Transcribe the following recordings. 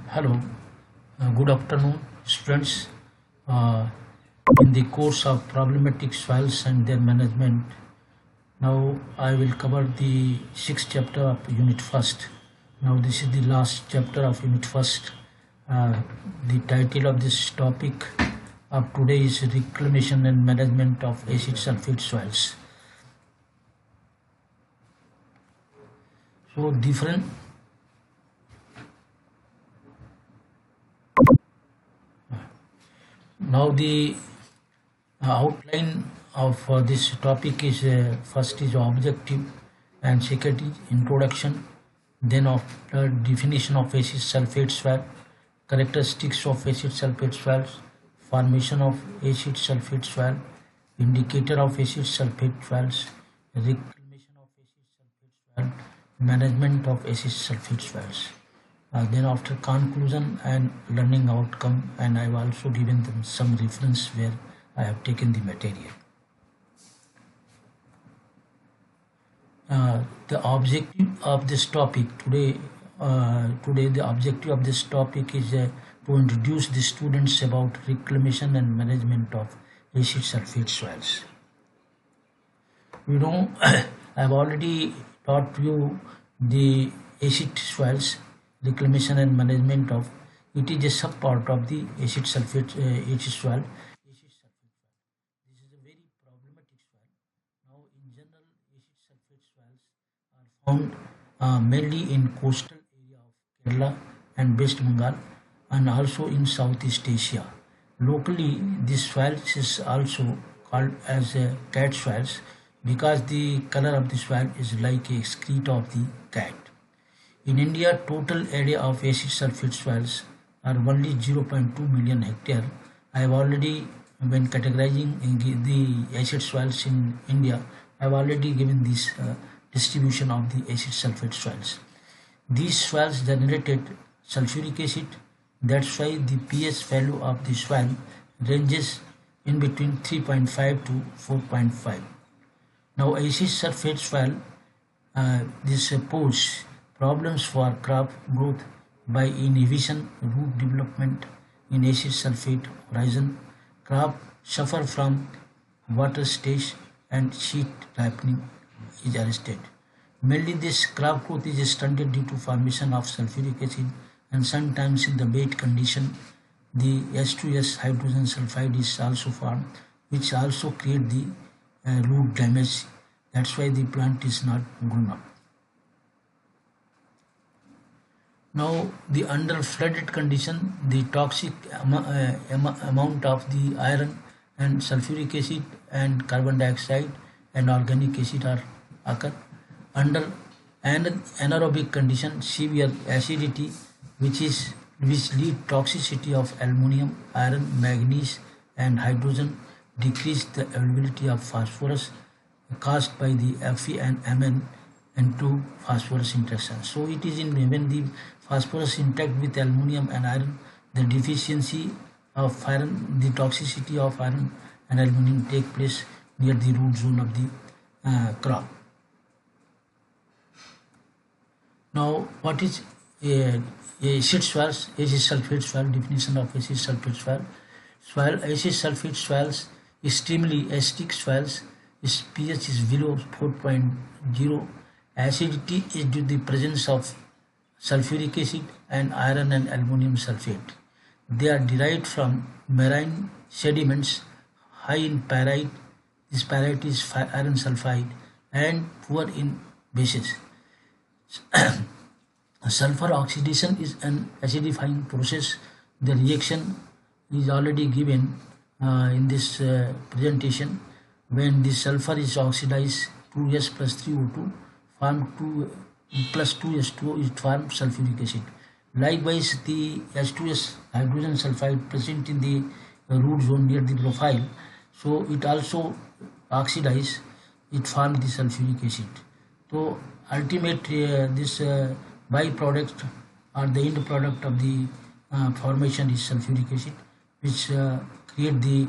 Hello, good afternoon, students. Uh, in the course of problematic soils and their management, now I will cover the sixth chapter of Unit First. Now this is the last chapter of Unit First. The title of this topic of today is Reclamation and Management of Acid Sulphate Soils. So different Now the outline of this topic is first is objective and second is introduction, then after definition of acid sulphate swell, characteristics of acid sulphate swells, formation of acid sulphate swell, indicator of acid sulphate swells, reclamation of acid sulphate swell, management of acid sulphate swells. Then after conclusion and learning outcome, and I've also given them some reference where I have taken the material. The objective of this topic today, the objective of this topic is to introduce the students about reclamation and management of acid sulphate soils. You know, I've already taught you the acid soils. Reclamation and management of it is a sub part of the acid sulphate acid soil. Acid sulphate soil. This is a very problematic soil. Now, in general, acid sulphate soils are found mainly in coastal area of Kerala and West Bengal, and also in Southeast Asia. Locally, this soil is also called as cat soils because the color of the soil is like a excrete of the cat. In India, total area of acid sulphate soils are only 0.2 million hectare. I have already, when categorizing the acid soils in India, I have already given this distribution of the acid sulphate soils. These soils generated sulfuric acid. That's why the pH value of the soil ranges in between 3.5 to 4.5. Now, acid sulphate soil, this poses problems for crop growth by inhibition root development in acid sulphate horizon. Crop suffer from water stage and seed ripening is arrested. Mainly this crop growth is stunted due to formation of sulfuric acid, and sometimes in the wet condition the H2S hydrogen sulfide is also formed, which also create the root damage. That's why the plant is not grown up. Now, the under flooded condition, the toxic amount of the iron and sulfuric acid and carbon dioxide and organic acid are occur. Under anaerobic condition, severe acidity, which lead toxicity of aluminium, iron, manganese, and hydrogen, decrease the availability of phosphorus caused by the Fe and Mn into phosphorus interaction. So it is in when the phosphorus interact with aluminium and iron, the deficiency of iron, the toxicity of iron and aluminium take place near the root zone of the crop. Now, what is acid soils? Acid sulphate soil. Definition of acid sulphate soil. Acid sulphate soils, extremely acidic soils. Its pH is below 4.0. Acidity is due to the presence of sulfuric acid and iron and aluminum sulfate. They are derived from marine sediments high in pyrite. This pyrite is iron sulfide and poor in bases. Sulfur oxidation is an acidifying process. The reaction is already given in this presentation. When the sulfur is oxidized, 2S plus 3O2 form 2 plus 2S2O, it forms sulfuric acid. Likewise, the H2S hydrogen sulfide present in the root zone near the profile, so it also oxidizes, it forms the sulfuric acid. So ultimately this byproduct or the end product of the formation is sulfuric acid, which create the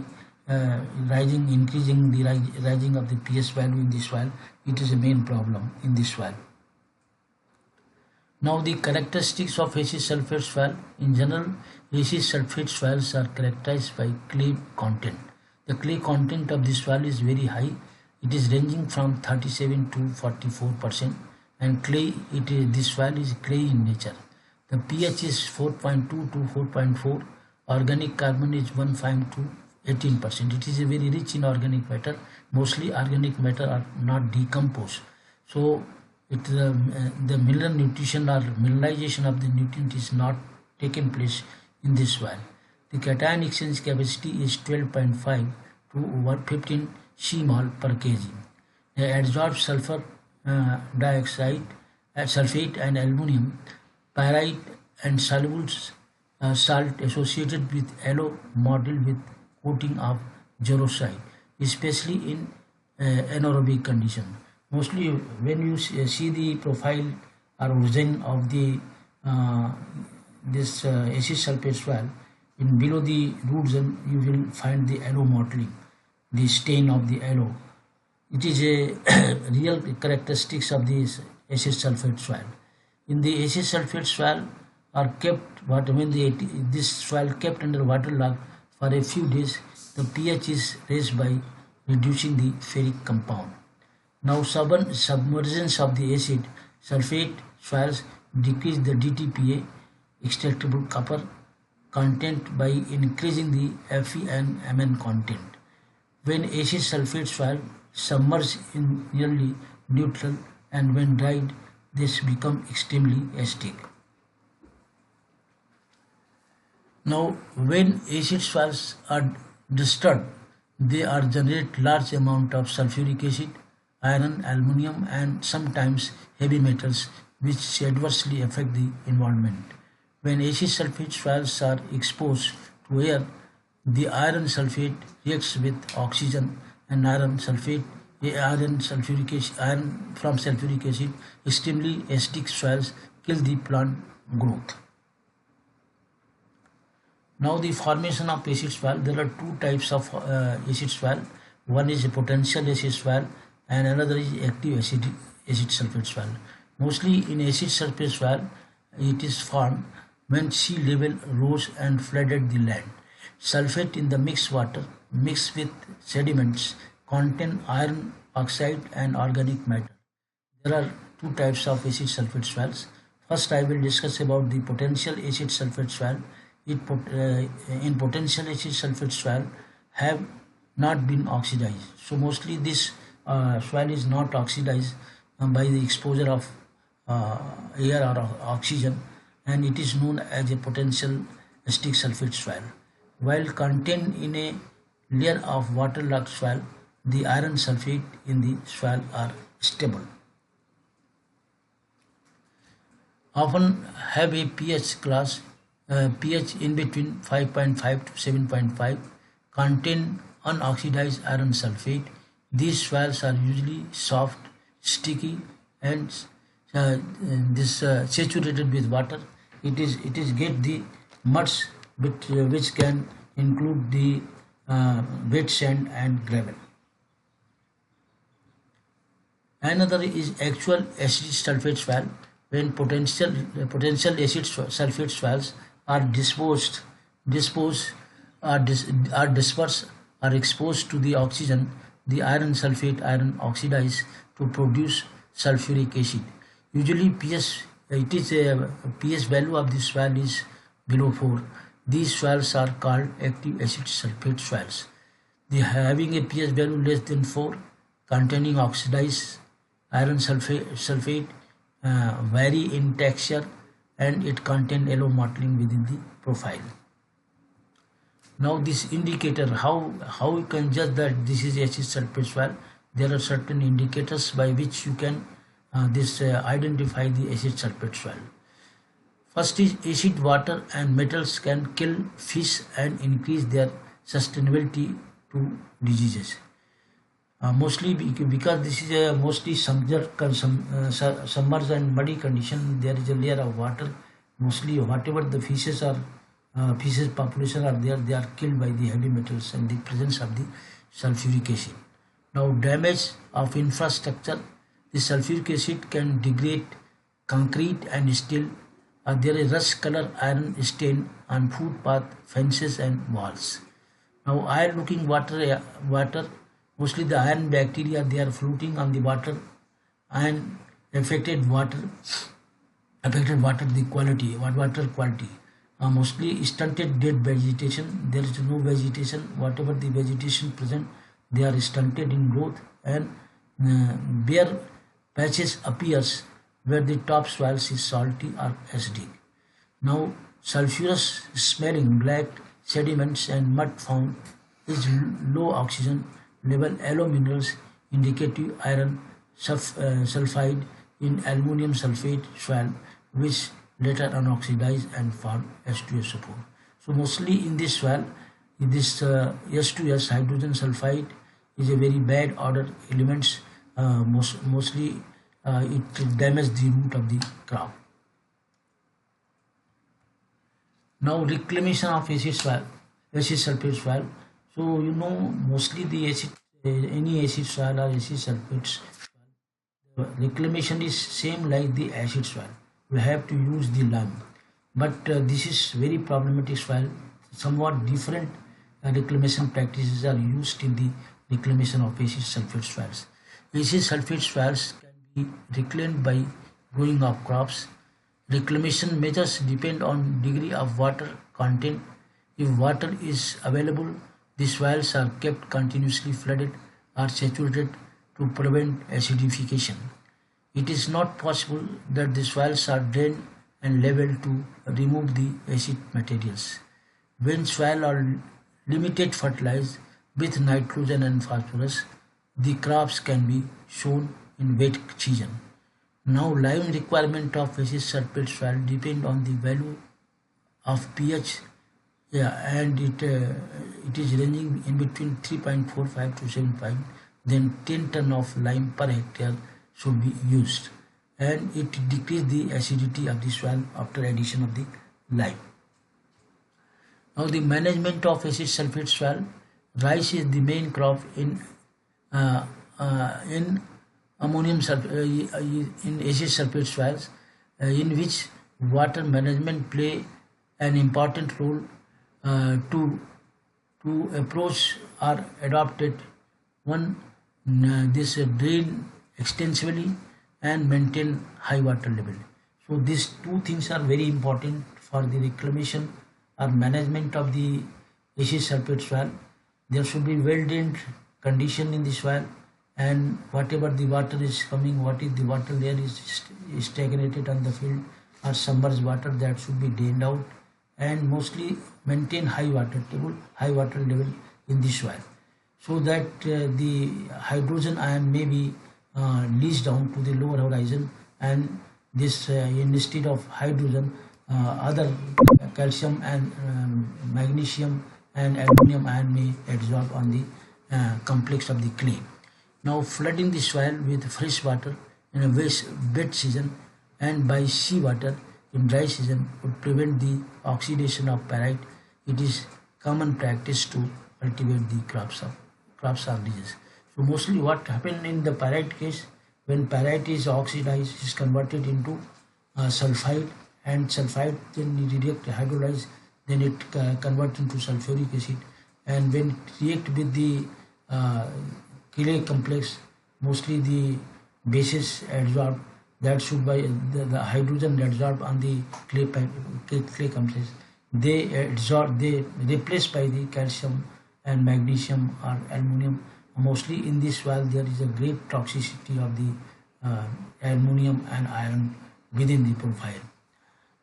increasing the rising of the pH value in the soil. It is a main problem in the soil. Now the characteristics of acid sulfate swale. In general, acid sulfate swales are characterized by clay content. The clay content of the swale is very high. It is ranging from 37 to 44%, and this swale is clay in nature. The pH is 4.2 to 4.4. Organic carbon is 1.5 to 18%. It is very rich in organic matter. Mostly organic matter are not decomposed. So the mineral nutrition or mineralization of the nutrient is not taken place in this soil. The cation exchange capacity is 12.5 to over 15 cmol per kg. The adsorbed sulfur dioxide, sulfate and aluminum, pyrite and soluble salt associated with yellow model with coating of xeroxide, especially in anaerobic condition. Mostly when you see the profile or origin of the this acid sulfate swale, in below the root zone you will find the yellow mottling, the stain of the yellow. It is a real characteristics of this acid sulfate swale. In the acid sulfate swale are kept this swale kept under waterlogged for a few days, the pH is raised by reducing the ferric compound. Now submergence of the acid sulfate swales decrease the DTPA, extractable copper content, by increasing the Fe and Mn content. When acid sulfate swale submerged in nearly neutral, and when dried, this become extremely acidic. Now, when acid swales are disturbed, they are generate large amount of sulfuric acid, iron, aluminium, and sometimes heavy metals, which adversely affect the environment. When acid sulfate swales are exposed to air, the iron sulfate reacts with oxygen and iron from sulfuric acid. Extremely acidic swales kill the plant growth. Now the formation of acid swale. There are two types of acid swale. One is a potential acid swale and another is active acid sulfate swale. Mostly in acid sulfate swale, it is formed when sea level rose and flooded the land. Sulfate in the mixed water mixed with sediments contain iron oxide and organic matter. There are two types of acid sulfate swales. First, I will discuss about the potential acid sulfate swale. In potential acid sulfate swale have not been oxidized. So mostly this swale is not oxidized by the exposure of air or oxygen, and it is known as a potential acidic sulfate swale. While contained in a layer of waterlogged swale, the iron sulfate in the swale are stable. Often have a pH class, pH in between 5.5 to 7.5, contain unoxidized iron sulfate. These swales are usually soft, sticky, and saturated with water. It is get the muds which can include the wet sand and gravel. Another is actual acid sulfate swale. When potential acid sulfate swales are dispersed or exposed to the oxygen, the iron oxidize to produce sulfuric acid. Usually pH value of this swale is below 4. These swales are called active acid sulfate swales. They having a pH value less than 4, containing oxidized iron sulfate, vary in texture, and it contain yellow mottling within the profile. Now this indicator, how you can judge that this is acid sulfate swale? There are certain indicators by which you can identify the acid sulfate swale. First is acid water and metals can kill fish and increase their sustainability to diseases. Mostly because this is a mostly submerged and muddy condition, there is a layer of water. Mostly whatever the fishes population are there, they are killed by the heavy metals and the presence of the sulfuric acid. Now damage of infrastructure. The sulfuric acid can degrade concrete and steel. There is rust color iron stain on footpath, fences and walls. Now iron looking water, mostly the iron bacteria, they are floating on the water and affected water the quality, water quality. Mostly stunted dead vegetation. There is no vegetation. Whatever the vegetation present, they are stunted in growth, and bare patches appears where the topsoil is salty or acidic. Now sulfurous smelling black sediments and mud found is low oxygen level. Alloy minerals indicative iron sulfide in aluminum sulfate soil, which later unoxidized and form H2SO4. So mostly in this soil, this S2S hydrogen sulfide is a very bad odor elements. Mostly it damages the root of the crop. Now reclamation of acid soil, acid sulfate soil. So mostly the acid, any acid soil or acid sulfates, reclamation is same like the acid soil. We have to use the lime, but this is very problematic soil. Somewhat different reclamation practices are used in the reclamation of acid sulfate soils. Acid sulfate soils can be reclaimed by growing of crops. Reclamation measures depend on degree of water content. If water is available, the soils are kept continuously flooded or saturated to prevent acidification. It is not possible that the soils are drained and leveled to remove the acid materials. When soil are limited fertilized with nitrogen and phosphorus, the crops can be sown in wet season. Now lime requirement of acid sulfate soil depend on the value of pH, and it is ranging in between 3.45 to 7.5. Then 10 ton of lime per hectare should be used, and it decreases the acidity of the soil after addition of the lime. Now the management of acid sulfate soil. Rice is the main crop in ammonium in acid sulfate soils, in which water management play an important role. To approach are adopted. One, this drain extensively and maintain high water level. So these two things are very important for the reclamation or management of the acid sulfate soil. There should be well drained condition in the soil, and whatever the water is coming, what is the water layer is stagnated on the field or submerged water, that should be drained out, and mostly maintain high water level in the soil, so that the hydrogen ion may be leached down to the lower horizon, and this instead of hydrogen, other calcium and magnesium and aluminum ion may absorb on the complex of the clay. Now flooding the soil with fresh water in a wet season and by sea water in dry season would prevent the oxidation of pyrite. It is common practice to cultivate the crops or disease. So mostly what happened in the pyrite case, when pyrite is oxidized, is converted into sulfide, and sulfide then react hydrolyze, then it converts into sulfuric acid, and when it react with the clay complex, mostly the bases adsorb, that should by the hydrogen adsorb on the clay complex, they replaced by the calcium and magnesium or aluminum. Mostly in this soil there is a great toxicity of the aluminum and iron within the profile.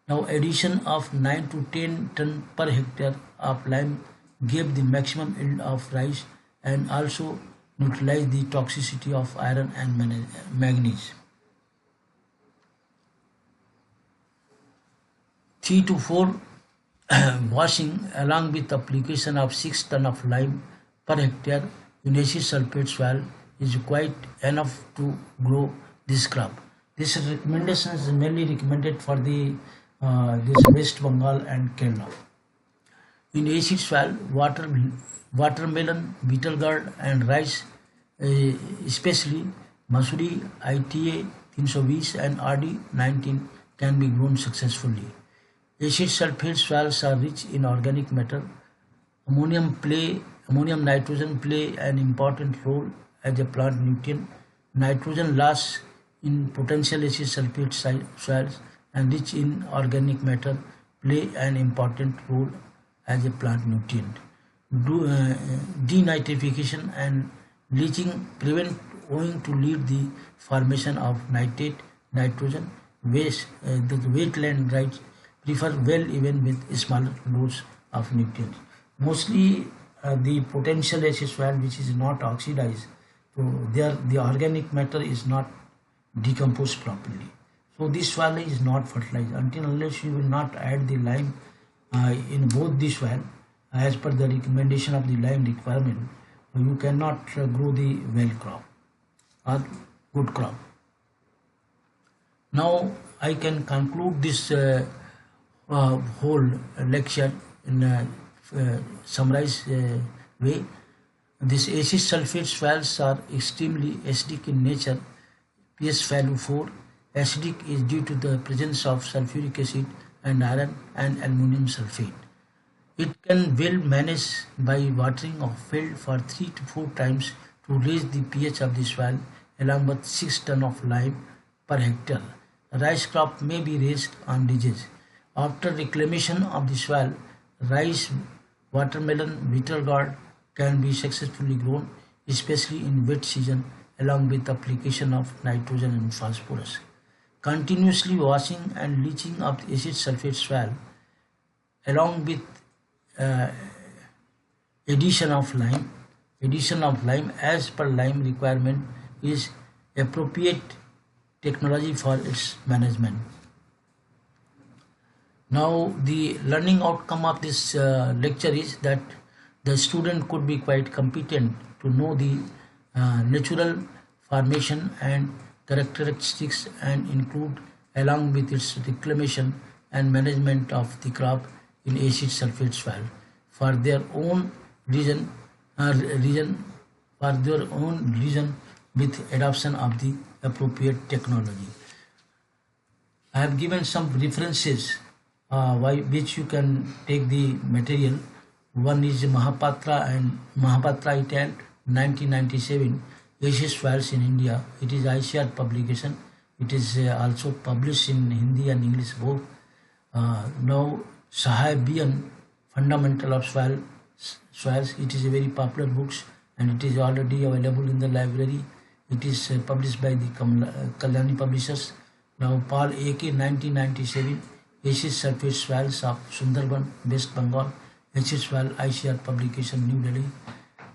Now addition of 9 to 10 ton per hectare of lime gave the maximum yield of rice and also neutralized the toxicity of iron and manganese. 3 to 4 washing along with application of 6 ton of lime per hectare in acid sulfate soil is quite enough to grow this crop. This recommendation is mainly recommended for the this West Bengal and Kerala. In acid soil, watermelon, beetle gourd and rice, especially Masuri, ITA 320 and RD19 can be grown successfully. Acid sulphate swales are rich in organic matter. Ammonium nitrogen play an important role as a plant nutrient. Nitrogen lasts in potential acid sulphate swales and rich in organic matter play an important role as a plant nutrient. Denitrification and leaching prevent owing to lead the formation of nitrate, nitrogen, waste. The wetland rights prefer well even with smaller dose of nutrients. Mostly the potential acid soil which is not oxidized, so there the organic matter is not decomposed properly. So this soil is not fertilized until unless you will not add the lime in both the soil as per the recommendation of the lime requirement. You cannot grow the well crop or good crop. Now I can conclude this whole lecture in a summarized way. These acid sulphate swales are extremely acidic in nature. pH value 4. Acidic is due to the presence of sulfuric acid and iron and aluminum sulfate. It can well manage by watering of field for 3 to 4 times to raise the pH of the soil along with 6 tons of lime per hectare. Rice crop may be raised on ridges. After reclamation of the soil, rice, watermelon, beetle gourd can be successfully grown, especially in wet season along with application of nitrogen and phosphorus. Continuously washing and leaching of the acid sulphate soil along with addition of lime as per lime requirement is appropriate technology for its management. Now the learning outcome of this lecture is that the student could be quite competent to know the natural formation and characteristics and include along with its reclamation and management of the crop in acid sulphate soil for their own reason with adoption of the appropriate technology. I have given some references which you can take the material. One is Mahapatra et al. 1997 acid soils in India. It is ICR publication. It is also published in Hindi and English both. Now Sahabian Fundamental of Soils. It is a very popular book and it is already available in the library. It is published by the Kalyani publishers. Now Paul A.K. 1997 acid sulphate soils of Sundarban, West Bengal. Acid soil ICR publication, New Delhi.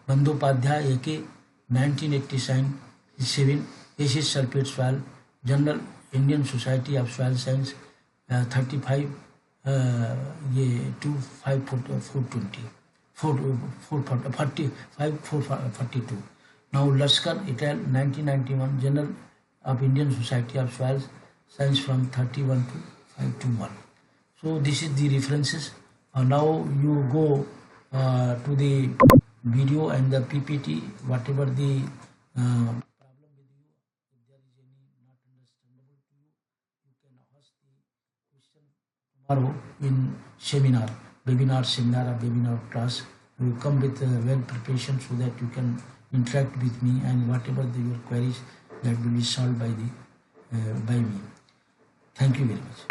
Bandhopadhyay A.K. 1987 acid sulphate soil, Journal Indian Society of Soil Science, 35 442. Now Laskar et al. 1991 Journal of Indian Society of Soil Science from 31 to 521. So this is the references. Now you go to the video and the PPT, whatever the problem with you, if there is any not understandable to you, you can ask the question tomorrow in seminar, webinar class. You come with well preparation so that you can interact with me and whatever your queries that will be solved by me. Thank you very much.